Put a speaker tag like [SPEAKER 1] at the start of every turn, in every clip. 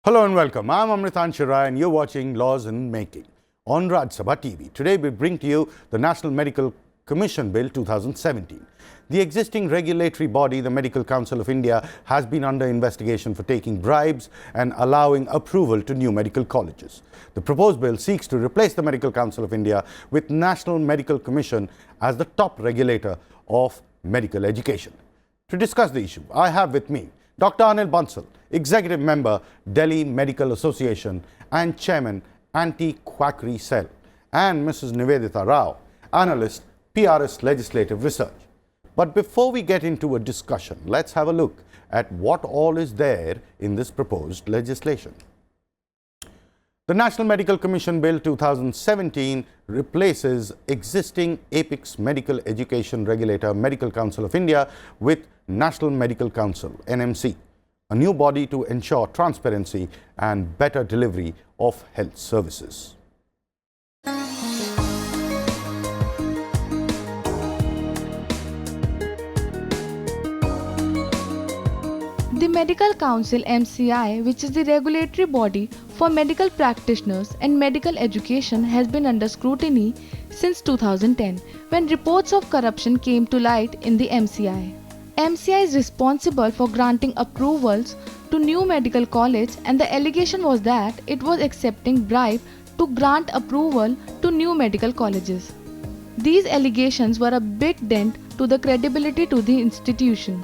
[SPEAKER 1] Hello and welcome. I'm Amritanshu Rai and you're watching Laws in Making on Raj Sabha TV. Today we bring to you the National Medical Commission Bill 2017. The existing regulatory body, the Medical Council of India, has been under investigation for taking bribes and allowing approval to new medical colleges. The proposed bill seeks to replace the Medical Council of India with National Medical Commission as the top regulator of medical education. To discuss the issue, I have with me Dr. Anil Bansal, Executive Member, Delhi Medical Association and Chairman, Anti-Quackery Cell, and Mrs. Nivedita Rao, Analyst PRS Legislative Research. But before we get into a discussion, let's have a look at what all is there in this proposed legislation. The National Medical Commission Bill 2017 replaces existing Apex Medical Education Regulator Medical Council of India with National Medical Council, NMC, a new body to ensure transparency and better delivery of health services.
[SPEAKER 2] The Medical Council MCI, which is the regulatory body for medical practitioners and medical education, has been under scrutiny since 2010 when reports of corruption came to light in the MCI. MCI is responsible for granting approvals to new medical college, and the allegation was that it was accepting bribe to grant approval to new medical colleges. These allegations were a big dent to the credibility to the institution.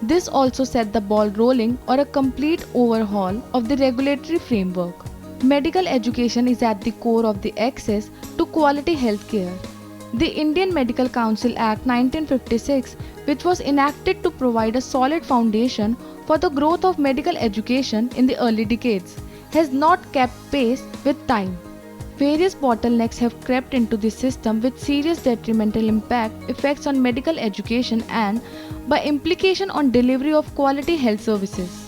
[SPEAKER 2] This also set the ball rolling or a complete overhaul of the regulatory framework. Medical education is at the core of the access to quality healthcare. The Indian Medical Council Act 1956, which was enacted to provide a solid foundation for the growth of medical education in the early decades, has not kept pace with time. Various bottlenecks have crept into the system with serious detrimental effects on medical education and, by implication, on delivery of quality health services.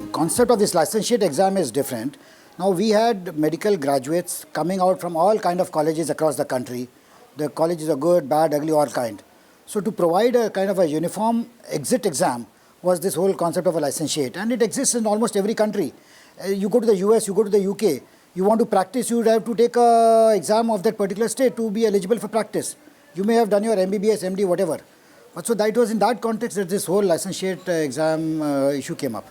[SPEAKER 3] The concept of this licentiate exam is different. Now we had medical graduates coming out from all kind of colleges across the country. The colleges are good, bad, ugly, all kind. So to provide a kind of a uniform exit exam was this whole concept of a licentiate, and it exists in almost every country. You go to the US, you go to the UK, you want to practice, you would have to take an exam of that particular state to be eligible for practice. You may have done your MBBS, MD, whatever. But so that was in that context that this whole licentiate exam issue came up.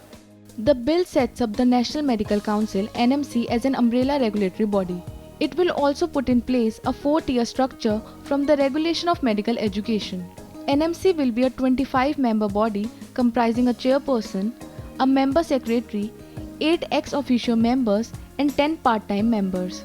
[SPEAKER 2] The bill sets up the National Medical Council (NMC) as an umbrella regulatory body. It will also put in place a 4-tier structure from the regulation of medical education. NMC will be a 25-member body comprising a chairperson, a member secretary, 8 ex officio members and 10 part-time members.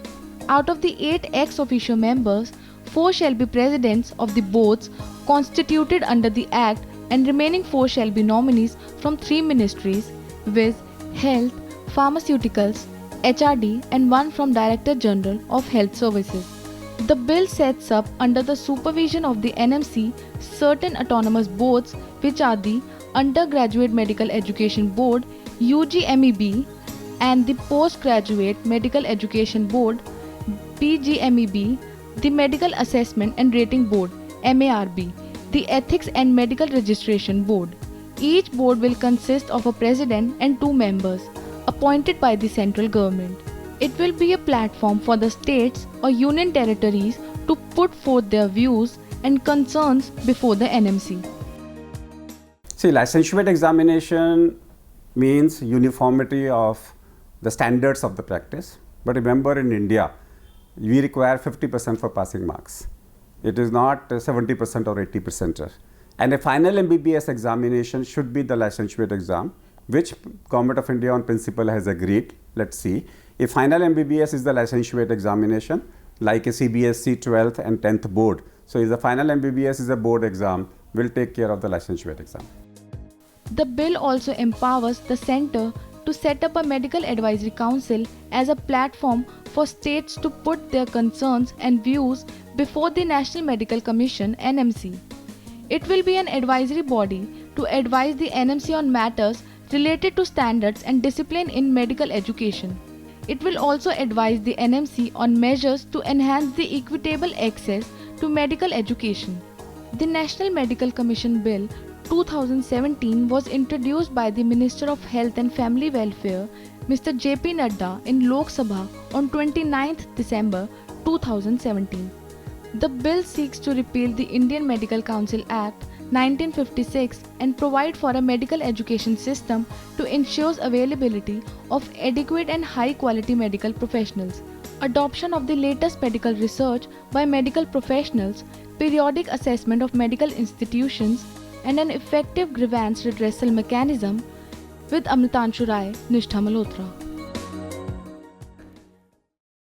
[SPEAKER 2] Out of the 8 ex officio members, 4 shall be presidents of the boards constituted under the Act, and remaining 4 shall be nominees from 3 ministries, viz. Health, Pharmaceuticals, HRD, and 1 from Director General of Health Services. The bill sets up, under the supervision of the NMC, certain autonomous boards, which are the Undergraduate Medical Education Board (UGMEB) and the Postgraduate Medical Education Board (PGMEB), the Medical Assessment and Rating Board (MARB), the Ethics and Medical Registration Board. Each board will consist of a president and 2 members, appointed by the central government. It will be a platform for the states or union territories to put forth their views and concerns before the NMC.
[SPEAKER 4] See, licentiate examination means uniformity of the standards of the practice. But remember, in India, we require 50% for passing marks. It is not 70% or 80%. And a final MBBS examination should be the licentiate exam, which Government of India on principle has agreed. Let's see. A final MBBS is the licentiate examination, like a CBSE 12th and 10th board. So if the final MBBS is a board exam, will take care of the licentiate exam.
[SPEAKER 2] The bill also empowers the centre to set up a medical advisory council as a platform for states to put their concerns and views before the National Medical Commission (NMC). It will be an advisory body to advise the NMC on matters related to standards and discipline in medical education. It will also advise the NMC on measures to enhance the equitable access to medical education. The National Medical Commission Bill 2017 was introduced by the Minister of Health and Family Welfare, Mr. JP Nadda in Lok Sabha on 29th December 2017. The bill seeks to repeal the Indian Medical Council Act 1956 and provide for a medical education system to ensure availability of adequate and high quality medical professionals, adoption of the latest medical research by medical professionals, periodic assessment of medical institutions, and an effective grievance redressal mechanism. With Amritanshu Rai, Nishtha Malhotra.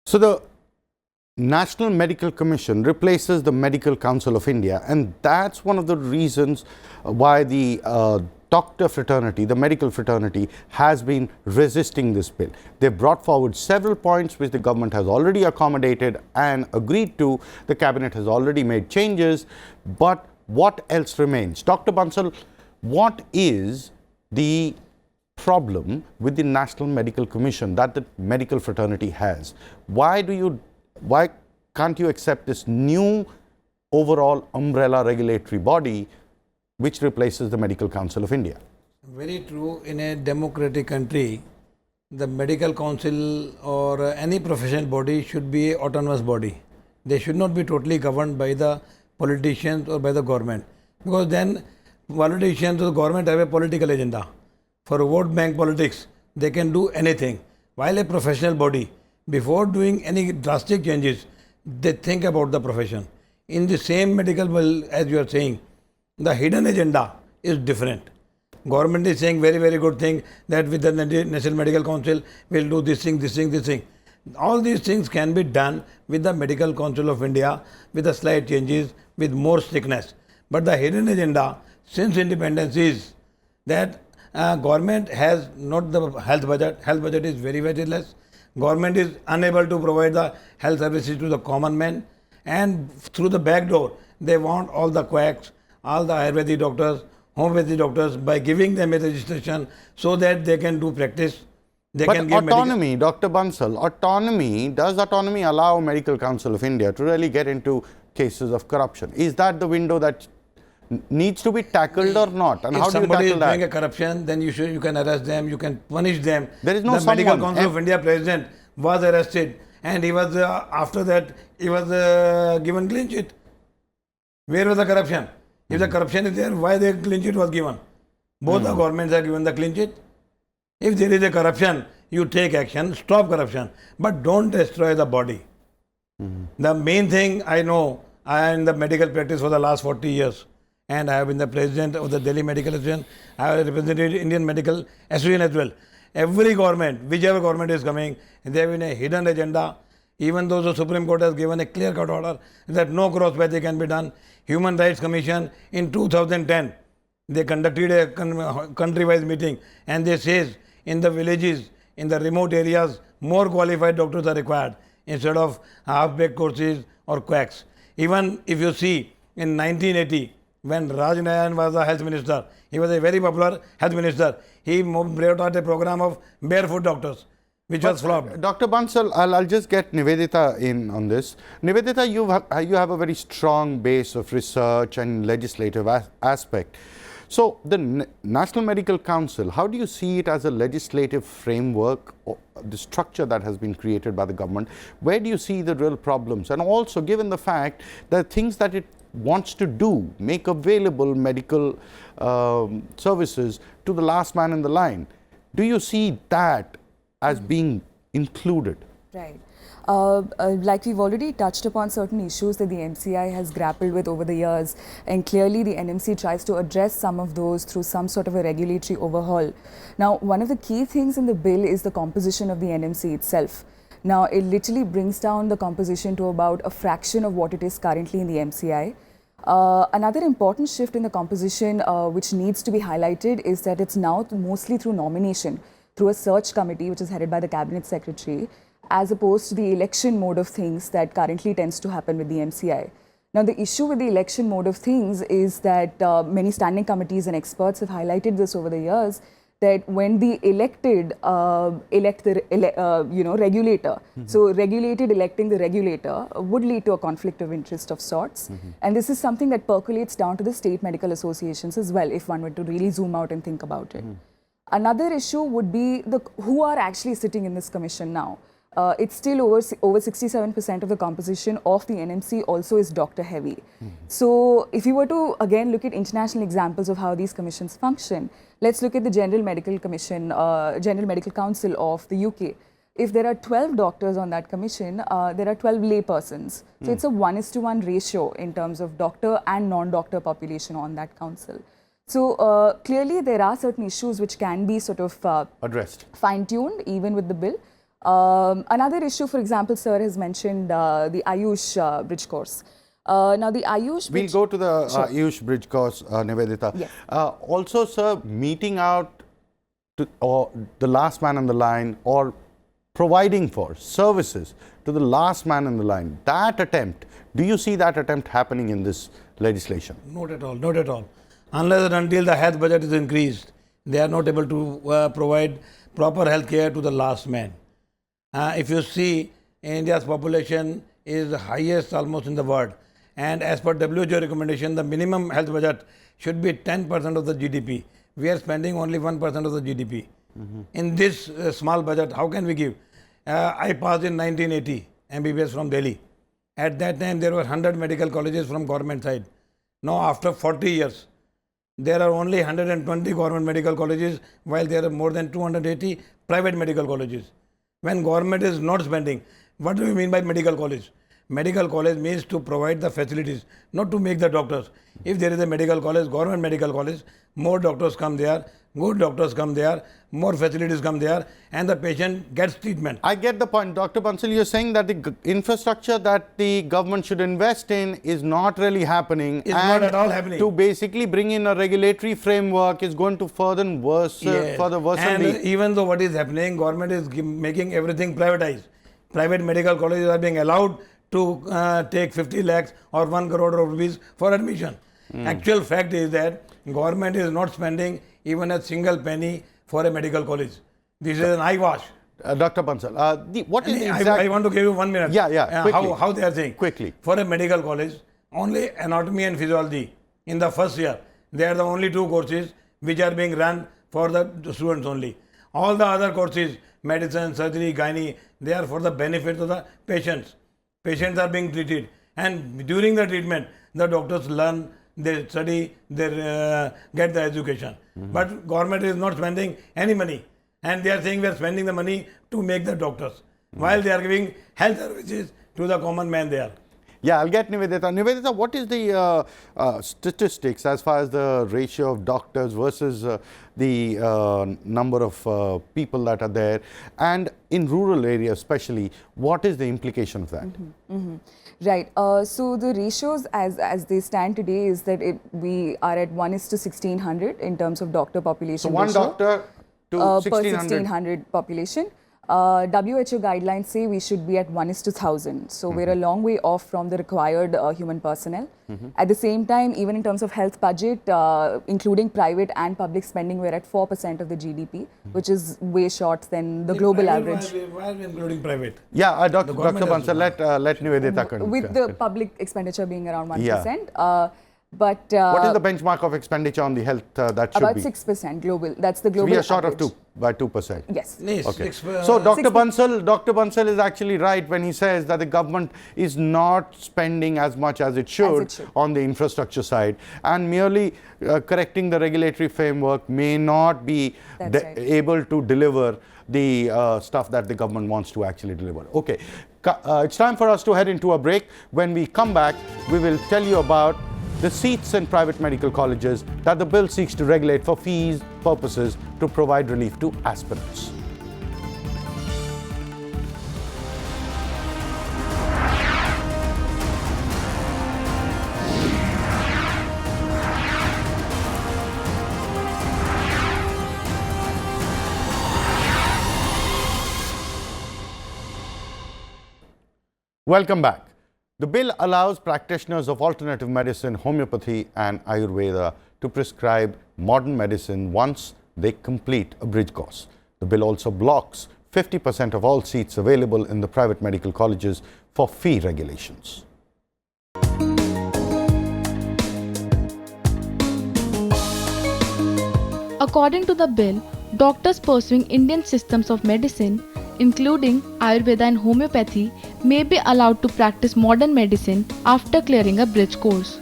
[SPEAKER 1] So the National Medical Commission replaces the Medical Council of India, and that's one of the reasons why the doctor fraternity, the medical fraternity, has been resisting this bill. They brought forward several points which the government has already accommodated and agreed to. The cabinet has already made changes, but what else remains? Dr. Bansal, what is the problem with the National Medical Commission that the medical fraternity has? Why can't you accept this new overall umbrella regulatory body which replaces the Medical Council of India?
[SPEAKER 5] Very true. In a democratic country, the medical council or any professional body should be an autonomous body. They should not be totally governed by the politicians or by the government, because then politicians or the government have a political agenda. For vote bank politics, they can do anything. While a professional body, before doing any drastic changes, they think about the profession. In the same medical bill, as you are saying, the hidden agenda is different. Government is saying very, very good thing that with the National Medical Council, we'll do this thing, this thing, this thing. All these things can be done with the Medical Council of India, with the slight changes, with more strictness. But the hidden agenda, since independence, is that government has not the health budget is very, very less. Government is unable to provide the health services to the common man, and through the back door, they want all the quacks, all the Ayurvedic doctors, homeopathy doctors, by giving them a registration so that they can do practice. They
[SPEAKER 1] but
[SPEAKER 5] can give
[SPEAKER 1] autonomy, Dr. Bansal, does autonomy allow Medical Council of India to really get into cases of corruption? Is that the window that needs to be tackled or not? And
[SPEAKER 5] if
[SPEAKER 1] how do you
[SPEAKER 5] somebody is
[SPEAKER 1] tackle that?
[SPEAKER 5] doing a corruption, then you can arrest them, you can punish them.
[SPEAKER 1] There is no
[SPEAKER 5] the Medical
[SPEAKER 1] someone.
[SPEAKER 5] Council of India president was arrested, and he was after that he was given clean sheet. Where was the corruption? If the corruption is there, why the clean sheet was given? Both the governments are given the clean sheet. If there is a corruption, you take action, stop corruption, but don't destroy the body. The main thing I know, I am in the medical practice for the last 40 years. And I have been the president of the Delhi Medical Association. I have represented Indian Medical Association as well. Every government, whichever government is coming, they have a hidden agenda. Even though the Supreme Court has given a clear-cut order that no cross-pathy can be done. Human Rights Commission in 2010, they conducted a country-wise meeting, and they says in the villages, in the remote areas, more qualified doctors are required instead of half-baked courses or quacks. Even if you see in 1980, when Raj Nayan was the health minister, he was a very popular health minister. He brought out a program of barefoot doctors, which was flopped.
[SPEAKER 1] Dr. Bansal, I'll just get Nivedita in on this. Nivedita, you have a very strong base of research and legislative aspect. So the National Medical Council, how do you see it as a legislative framework, or the structure that has been created by the government? Where do you see the real problems? And also, given the fact that things that it wants to do, make available medical services to the last man in the line, do you see that as being included?
[SPEAKER 6] Right. Like we've already touched upon certain issues that the MCI has grappled with over the years, and clearly the NMC tries to address some of those through some sort of a regulatory overhaul. Now, one of the key things in the bill is the composition of the NMC itself. Now, it literally brings down the composition to about a fraction of what it is currently in the MCI. Another important shift in the composition which needs to be highlighted is that it's now mostly through nomination, through a search committee which is headed by the Cabinet Secretary, as opposed to the election mode of things that currently tends to happen with the MCI. Now, the issue with the election mode of things is that many standing committees and experts have highlighted this over the years, that when the elected elect the regulator, so regulated electing the regulator would lead to a conflict of interest of sorts. And this is something that percolates down to the state medical associations as well, if one were to really zoom out and think about it. Another issue would be who are actually sitting in this commission now. It's still over 67% of the composition of the NMC also is doctor heavy. So if you were to again look at international examples of how these commissions function, let's look at the General Medical Commission, General Medical Council of the UK. If there are 12 doctors on that commission, there are 12 lay persons. So it's a 1:1 ratio in terms of doctor and non-doctor population on that council. So clearly there are certain issues which can be sort of
[SPEAKER 1] Addressed.
[SPEAKER 6] fine-tuned even with the bill. Another issue, for example, sir has mentioned the Ayush bridge course. Now the Ayush bridge...
[SPEAKER 1] We'll go to the Ayush bridge course, Nivedita.
[SPEAKER 6] Yes.
[SPEAKER 1] Also, sir, meeting out to, or the last man on the line or providing for services to the last man in the line, that attempt, do you see that attempt happening in this legislation?
[SPEAKER 5] Not at all, not at all. Unless and until the health budget is increased, they are not able to provide proper health care to the last man. If you see, India's population is the highest almost in the world, and as per WHO recommendation, the minimum health budget should be 10% of the GDP. We are spending only 1% of the GDP. In this small budget, how can we give? I passed in 1980, MBBS from Delhi. At that time, there were 100 medical colleges from government side. Now, after 40 years, there are only 120 government medical colleges, while there are more than 280 private medical colleges. When government is not spending, what do we mean by medical college? Medical college means to provide the facilities, not to make the doctors. If there is a medical college, government medical college, more doctors come there, good doctors come there, more facilities come there, and the patient gets treatment.
[SPEAKER 1] I get the point. Dr. Bansal, you're saying that the infrastructure that the government should invest in is not really happening.
[SPEAKER 5] It's not at all happening.
[SPEAKER 1] To basically bring in a regulatory framework is going to further worsen
[SPEAKER 5] And
[SPEAKER 1] the...
[SPEAKER 5] even though what is happening, government is making everything privatized. Private medical colleges are being allowed to take 50 lakhs or 1 crore rupees for admission. Actual fact is that government is not spending even a single penny for a medical college. This is an eyewash.
[SPEAKER 1] Dr. Bansal, what is the exact...
[SPEAKER 5] I want to give you 1 minute.
[SPEAKER 1] Yeah, quickly.
[SPEAKER 5] How they are saying.
[SPEAKER 1] Quickly.
[SPEAKER 5] For a medical college, only anatomy and physiology in the first year. They are the only 2 courses which are being run for the students only. All the other courses, medicine, surgery, gynae, they are for the benefit of the patients. Patients are being treated, and during the treatment, the doctors learn, they study, they get the education. But government is not spending any money, and they are saying we are spending the money to make the doctors, while they are giving health services to the common man there.
[SPEAKER 1] Yeah, I'll get Nivedita. Nivedita, what is the statistics as far as the ratio of doctors versus the number of people that are there? And in rural areas especially, what is the implication of that?
[SPEAKER 6] Right. So the ratios as they stand today is that we are at 1:1600 in terms of doctor population.
[SPEAKER 1] So one
[SPEAKER 6] ratio,
[SPEAKER 1] doctor to
[SPEAKER 6] per
[SPEAKER 1] 1600
[SPEAKER 6] population. WHO guidelines say we should be at 1:1000. So we're a long way off from the required human personnel. At the same time, even in terms of health budget, including private and public spending, we're at 4% of the GDP, which is way short than the global average.
[SPEAKER 5] Why are we including private?
[SPEAKER 1] Yeah, Dr. Bansal, let Nivedita continue.
[SPEAKER 6] With the public expenditure being around 1%. But
[SPEAKER 1] what is the benchmark of expenditure on the health that should
[SPEAKER 6] about
[SPEAKER 1] be?
[SPEAKER 6] 6% global. That's the global
[SPEAKER 1] We are short
[SPEAKER 6] average.
[SPEAKER 1] of 2%.
[SPEAKER 6] Yes.
[SPEAKER 1] Okay. So Dr. Bansal is actually right when he says that the government is not spending as much as it should on the infrastructure side, and merely correcting the regulatory framework may not be able to deliver the stuff that the government wants to actually deliver. Okay, it's time for us to head into a break. When we come back, we will tell you about the seats in private medical colleges that the bill seeks to regulate for fees purposes to provide relief to aspirants. Welcome back. The bill allows practitioners of alternative medicine, homeopathy and Ayurveda to prescribe modern medicine once they complete a bridge course. The bill also blocks 50% of all seats available in the private medical colleges for fee regulations.
[SPEAKER 2] According to the bill, doctors pursuing Indian systems of medicine, including Ayurveda and homeopathy, may be allowed to practice modern medicine after clearing a bridge course.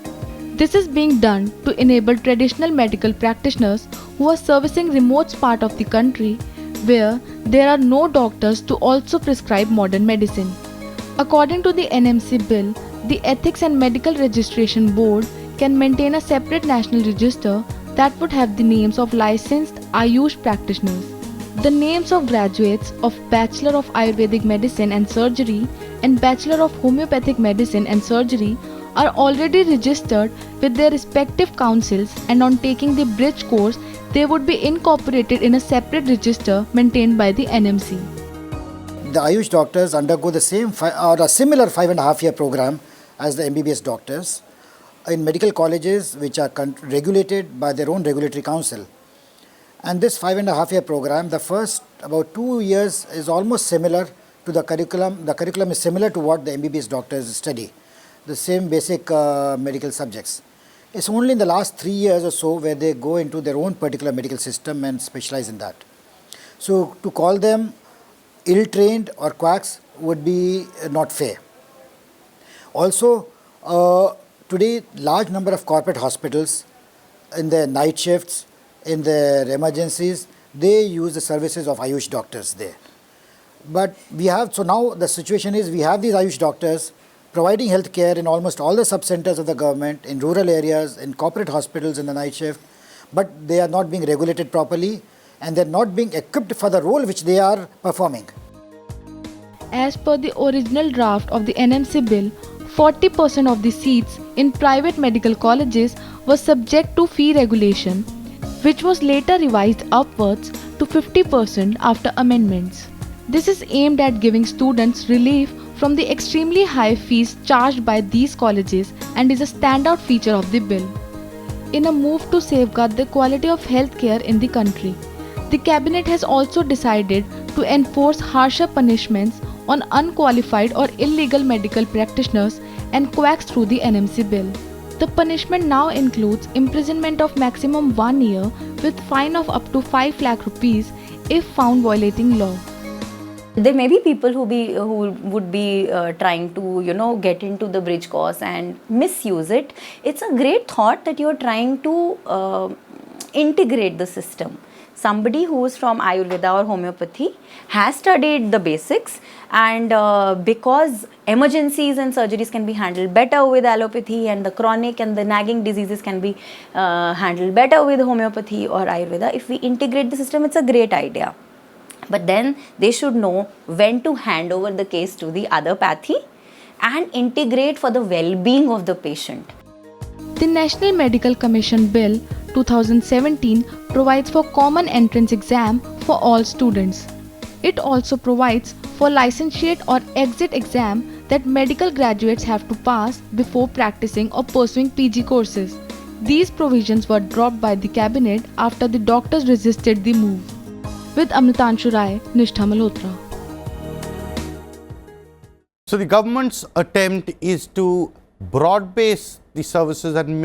[SPEAKER 2] This is being done to enable traditional medical practitioners who are servicing remote parts of the country where there are no doctors to also prescribe modern medicine. According to the NMC bill, the Ethics and Medical Registration Board can maintain a separate national register that would have the names of licensed Ayush practitioners. The names of graduates of Bachelor of Ayurvedic Medicine and Surgery and Bachelor of Homeopathic Medicine and Surgery are already registered with their respective councils, and on taking the bridge course, they would be incorporated in a separate register maintained by the NMC.
[SPEAKER 3] The Ayush doctors undergo the same or a similar 5.5-year program as the MBBS doctors in medical colleges which are regulated by their own regulatory council. And this 5.5-year program, the first about 2 years is almost similar to the curriculum. The curriculum is similar to what the MBBS doctors study, the same basic medical subjects. It's only in the last 3 years or so where they go into their own particular medical system and specialize in that. So to call them ill-trained or quacks would be not fair. Also, today large number of corporate hospitals in their night shifts, in their emergencies, they use the services of Ayush doctors there. But so now the situation is we have these Ayush doctors providing health care in almost all the sub-centers of the government, in rural areas, in corporate hospitals in the night shift, but they are not being regulated properly and they are not being equipped for the role which they are performing.
[SPEAKER 2] As per the original draft of the NMC bill, 40% of the seats in private medical colleges were subject to fee regulation, which was later revised upwards to 50% after amendments. This is aimed at giving students relief from the extremely high fees charged by these colleges and is a standout feature of the bill. In a move to safeguard the quality of healthcare in the country, the cabinet has also decided to enforce harsher punishments on unqualified or illegal medical practitioners and quacks through the NMC bill. The punishment now includes imprisonment of maximum 1 year with fine of up to 5 lakh rupees if found violating law.
[SPEAKER 7] There may be people who would be trying to get into the bridge course and misuse it. It's a great thought that you're trying to integrate the system. Somebody who is from Ayurveda or homeopathy has studied the basics, and because emergencies and surgeries can be handled better with allopathy, and the chronic and the nagging diseases can be handled better with homeopathy or Ayurveda, if we integrate the system, it's a great idea. But then they should know when to hand over the case to the other pathy and integrate for the well-being of the patient.
[SPEAKER 2] The National Medical Commission Bill 2017 provides for common entrance exam for all students. It also provides for licentiate or exit exam that medical graduates have to pass before practicing or pursuing PG courses. These provisions were dropped by the cabinet after the doctors resisted the move. With Amritanshu Rai, Nishtha Malhotra.
[SPEAKER 1] So the government's attempt is to broad base the services and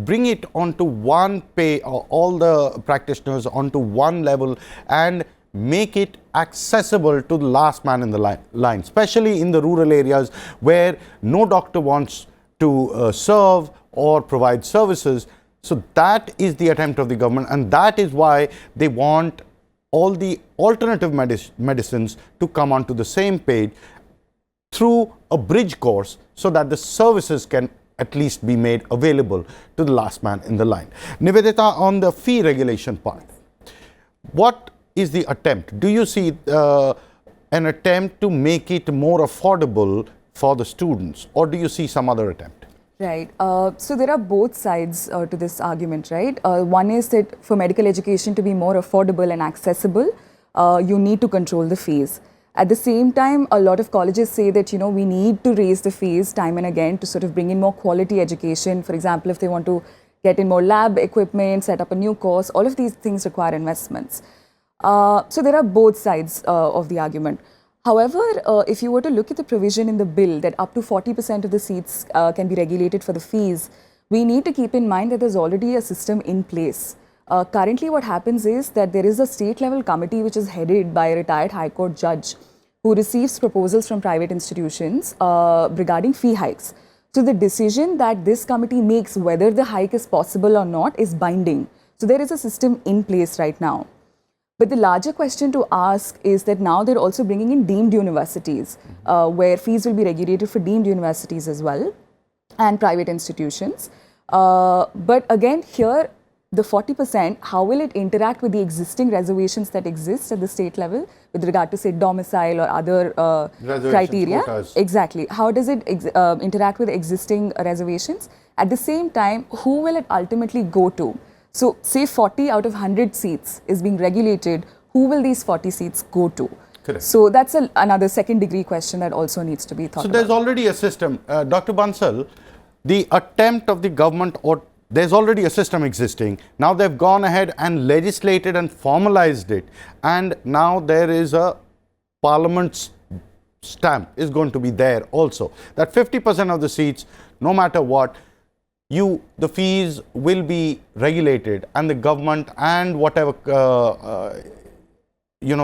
[SPEAKER 1] bring it onto one pay, or all the practitioners onto one level, and make it accessible to the last man in the line, especially in the rural areas where no doctor wants to serve or provide services. So that is the attempt of the government, and that is why they want all the alternative medicines to come onto the same page through a bridge course, so that the services can at least be made available to the last man in the line. Nivedita, on the fee regulation part, what is the attempt? Do you see an attempt to make it more affordable for the students, or do you see some other attempt?
[SPEAKER 6] Right. So there are both sides to this argument, right? One is that for medical education to be more affordable and accessible, you need to control the fees. At the same time, a lot of colleges say that, we need to raise the fees time and again to sort of bring in more quality education. For example, if they want to get in more lab equipment, set up a new course, all of these things require investments. So there are both sides of the argument. However, if you were to look at the provision in the bill that up to 40% of the seats can be regulated for the fees, we need to keep in mind that there's already a system in place. Currently, what happens is that there is a state level committee which is headed by a retired High Court judge who receives proposals from private institutions regarding fee hikes. So the decision that this committee makes whether the hike is possible or not is binding. So there is a system in place right now. But the larger question to ask is that now they're also bringing in deemed universities, where fees will be regulated for deemed universities as well, and private institutions. But again, here, the 40%, how will it interact with the existing reservations that exist at the state level with regard to, say, domicile or other criteria?
[SPEAKER 1] Quotas.
[SPEAKER 6] Exactly. How does it interact with existing reservations? At the same time, who will it ultimately go to? So, say 40 out of 100 seats is being regulated, who will these 40 seats go to?
[SPEAKER 1] Correct.
[SPEAKER 6] So, that's another second degree question that also needs to be thought
[SPEAKER 1] So
[SPEAKER 6] about.
[SPEAKER 1] there's already a system. Dr. Bansal, the attempt of the government, or there's already a system existing. Now they've gone ahead and legislated and formalized it. And now there is a parliament's stamp is going to be there also. That 50% of the seats, no matter what, the fees will be regulated, and the government and whatever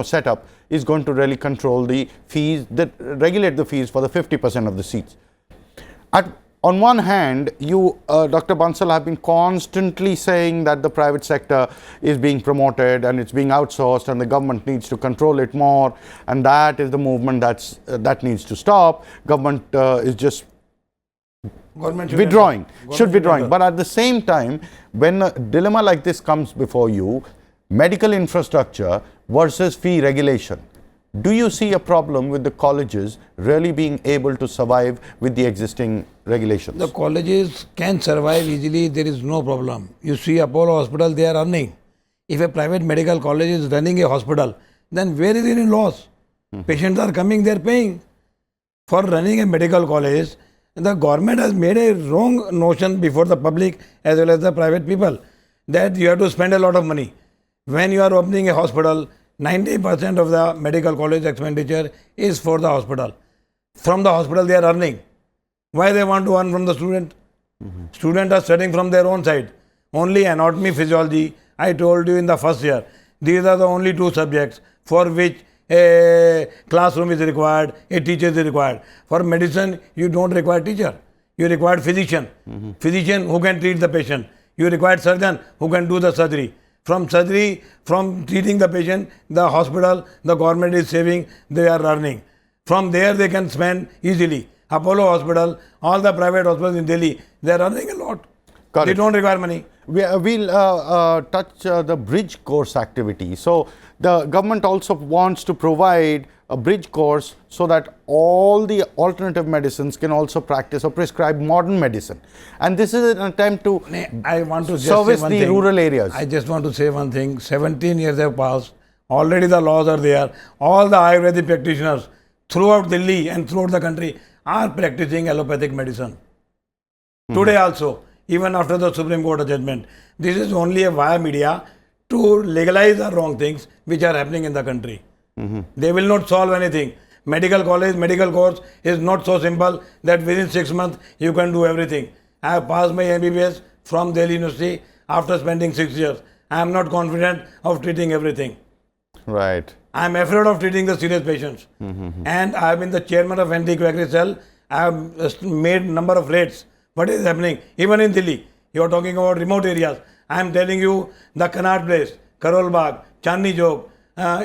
[SPEAKER 1] setup is going to really control the fees, regulate the fees for the 50% of the seats. On one hand, you, Dr. Bansal, have been constantly saying that the private sector is being promoted and it's being outsourced and the government needs to control it more, and that is the movement that needs to stop. Government is just withdrawing, should be withdrawing. But at the same time, when a dilemma like this comes before you, medical infrastructure versus fee regulation, do you see a problem with the colleges really being able to survive with the existing regulations?
[SPEAKER 5] The colleges can survive easily, there is no problem. You see Apollo Hospital, they are earning. If a private medical college is running a hospital, then where is it in loss? Patients are coming, they are paying. For running a medical college, the government has made a wrong notion before the public as well as the private people that you have to spend a lot of money. When you are opening a hospital, 90% of the medical college expenditure is for the hospital. From the hospital they are earning. Why they want to earn from the student? Students are studying from their own side. Only anatomy, physiology, I told you in the first year, these are the only two subjects for which a classroom is required, a teacher is required. For medicine, you don't require teacher. You require physician. Physician who can treat the patient. You require surgeon who can do the surgery. From surgery, from treating the patient, the hospital, the government is saving, they are earning. From there they can spend easily. Apollo Hospital, all the private hospitals in Delhi, they are earning a lot.
[SPEAKER 1] Got
[SPEAKER 5] They
[SPEAKER 1] it.
[SPEAKER 5] don't require money.
[SPEAKER 1] We'll touch the bridge course activity. So the government also wants to provide a bridge course so that all the alternative medicines can also practice or prescribe modern medicine. And this is an attempt to
[SPEAKER 5] I want to just
[SPEAKER 1] service
[SPEAKER 5] say one
[SPEAKER 1] the
[SPEAKER 5] thing.
[SPEAKER 1] rural areas.
[SPEAKER 5] I just want to say one thing. 17 years have passed. Already the laws are there. All the Ayurvedic practitioners throughout Delhi and throughout the country are practicing allopathic medicine. Today also, even after the Supreme Court judgment, this is only a via media to legalize the wrong things which are happening in the country. They will not solve anything. Medical college, medical course is not so simple that within 6 months you can do everything. I have passed my MBBS from Delhi University after spending 6 years. I am not confident of treating everything.
[SPEAKER 1] Right.
[SPEAKER 5] I am afraid of treating the serious patients. And I have been the chairman of anti-quackery cell. I have made number of raids. What is happening? Even in Delhi, you are talking about remote areas. I am telling you, the Connaught Place, Karol Bagh, Chandni Chowk,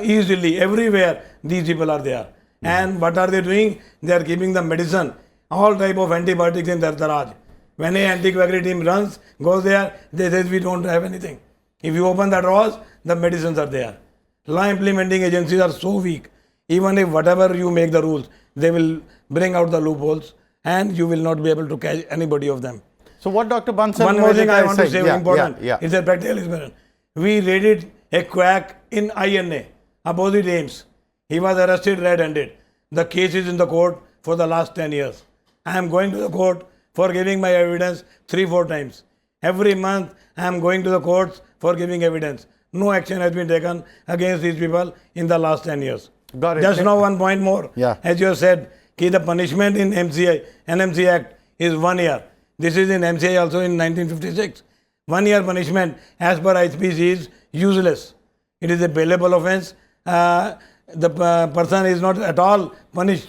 [SPEAKER 5] East Delhi, everywhere these people are there. And what are they doing? They are keeping the medicine, all type of antibiotics in their garage. When a anti-quackery team runs, goes there, they say we don't have anything. If you open the drawers, the medicines are there. Law implementing agencies are so weak. Even if whatever you make the rules, they will bring out the loopholes and you will not be able to catch anybody of them.
[SPEAKER 1] So what Dr. Bansal
[SPEAKER 5] One more thing I want to say,
[SPEAKER 1] yeah,
[SPEAKER 5] important.
[SPEAKER 1] yeah.
[SPEAKER 5] It's a practical experience. We raided a quack in INA, opposite Ames. He was arrested red-handed. The case is in the court for the last 10 years. I am going to the court for giving my evidence 3-4 times. Every month I am going to the courts for giving evidence. No action has been taken against these people in the last 10 years.
[SPEAKER 1] Got it.
[SPEAKER 5] Just now one point more.
[SPEAKER 1] Yeah.
[SPEAKER 5] As you have said, the punishment in NMC Act is 1 year. This is in MCI also in 1956. 1 year punishment as per IPC is useless. It is a bailable offence. The person is not at all punished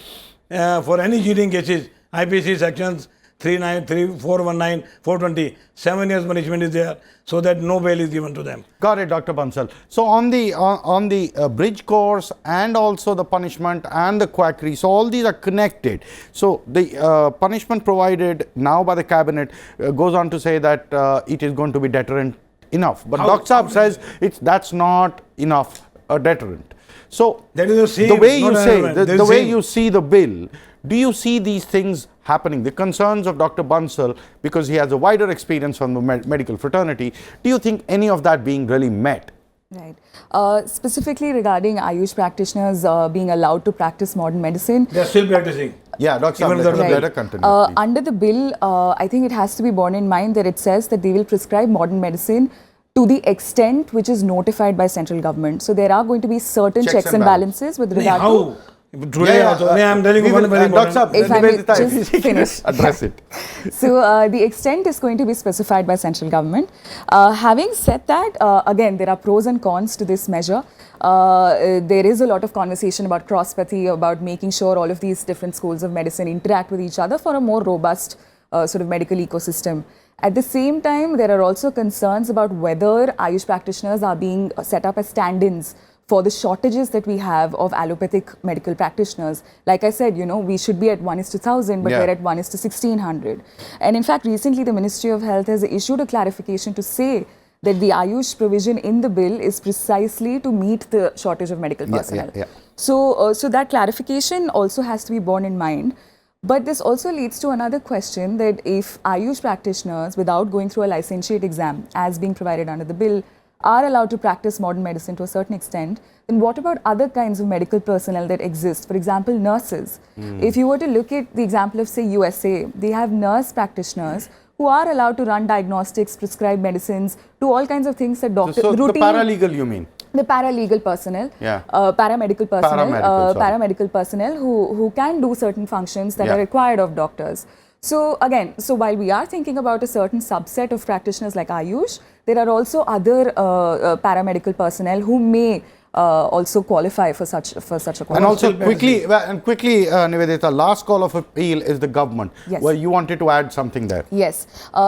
[SPEAKER 5] for any cheating cases. IPC sections 393, 419, 420, 7 years punishment is there, so that no bail is given to them.
[SPEAKER 1] Got it, Dr. Bansal. So on the bridge course and also the punishment and the quackery, so all these are connected. So the punishment provided now by the cabinet goes on to say that it is going to be deterrent enough. But Dr. Saab says that's not enough a deterrent. So
[SPEAKER 5] that is the same.
[SPEAKER 1] The way you say, the way you see the bill, do you see these things happening? The concerns of Dr. Bansal, because he has a wider experience from the medical fraternity, do you think any of that being really met?
[SPEAKER 6] Right. Specifically regarding Ayush practitioners being allowed to practice modern medicine.
[SPEAKER 5] They are still practicing.
[SPEAKER 1] Yeah, Dr. Saab, let continue.
[SPEAKER 6] Under the bill, I think it has to be borne in mind that it says that they will prescribe modern medicine to the extent which is notified by central government. So there are going to be certain checks and balances with regard to...
[SPEAKER 5] Today also, I am telling you one very important.
[SPEAKER 6] If I may just finish.
[SPEAKER 1] Address it.
[SPEAKER 6] So the extent is going to be specified by central government. Having said that, again, there are pros and cons to this measure. There is a lot of conversation about cross-pathy, about making sure all of these different schools of medicine interact with each other for a more robust sort of medical ecosystem. At the same time, there are also concerns about whether Ayush practitioners are being set up as stand-ins for the shortages that we have of allopathic medical practitioners. Like I said, you know, we should be at 1:1,000, but we're at 1:1,600. And in fact, recently the Ministry of Health has issued a clarification to say that the Ayush provision in the bill is precisely to meet the shortage of medical personnel. So that clarification also has to be borne in mind. But this also leads to another question, that if Ayush practitioners, without going through a licentiate exam as being provided under the bill, are allowed to practice modern medicine to a certain extent, then what about other kinds of medical personnel that exist? For example, nurses. If you were to look at the example of, say, USA, they have nurse practitioners who are allowed to run diagnostics, prescribe medicines, do all kinds of things that doctors...
[SPEAKER 1] So the paralegal, you mean?
[SPEAKER 6] The paralegal personnel, paramedical personnel, paramedical personnel who can do certain functions that are required of doctors. So again, so while we are thinking about a certain subset of practitioners like Ayush, there are also other paramedical personnel who may also qualify for such a qualification.
[SPEAKER 1] And also quickly, Nivedita, last call of appeal is the government.
[SPEAKER 6] Yes.
[SPEAKER 1] Well, you wanted to add something there.
[SPEAKER 6] Yes.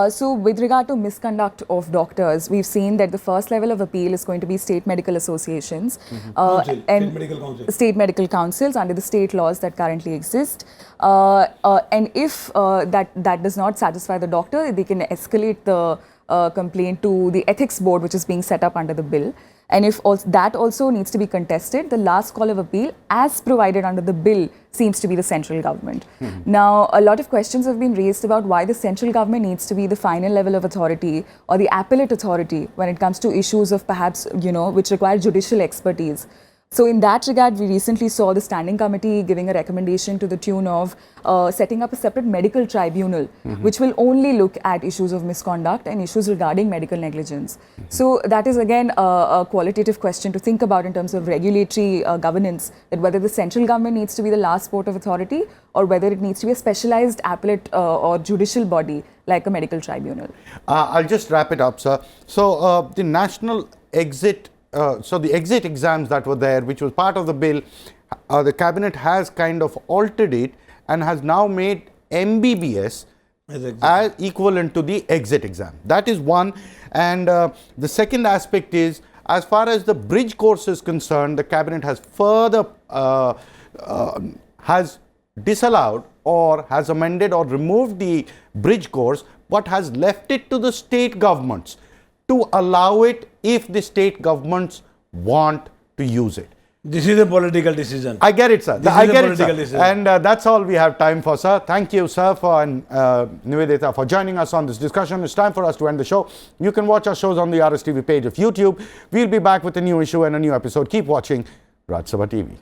[SPEAKER 6] So with regard to misconduct of doctors, we've seen that the first level of appeal is going to be state medical associations and state medical councils under the state laws that currently exist. And if that does not satisfy the doctor, they can escalate the complaint to the ethics board, which is being set up under the bill. And if that also needs to be contested, the last call of appeal, as provided under the bill, seems to be the central government. Now, a lot of questions have been raised about why the central government needs to be the final level of authority or the appellate authority when it comes to issues of perhaps, you know, which require judicial expertise. So in that regard, we recently saw the standing committee giving a recommendation to the tune of setting up a separate medical tribunal, which will only look at issues of misconduct and issues regarding medical negligence. So that is again a qualitative question to think about in terms of regulatory governance, that whether the central government needs to be the last port of authority or whether it needs to be a specialized appellate or judicial body like a medical tribunal.
[SPEAKER 1] I'll just wrap it up, sir. So the national exit so the exit exams that were there, which was part of the bill, the cabinet has kind of altered it and has now made MBBS as equivalent to the exit exam. That is one. And the second aspect is, as far as the bridge course is concerned, the cabinet has further has disallowed or has amended or removed the bridge course, but has left it to the state governments to allow it if the state governments want to use it.
[SPEAKER 5] This is a political decision.
[SPEAKER 1] I get it, sir.
[SPEAKER 5] I get it, sir.
[SPEAKER 1] And that's all we have time for, sir. Thank you, sir, and Nivedita, for joining us on this discussion. It's time for us to end the show. You can watch our shows on the RSTV page of YouTube. We'll be back with a new issue and a new episode. Keep watching Rajya Sabha TV.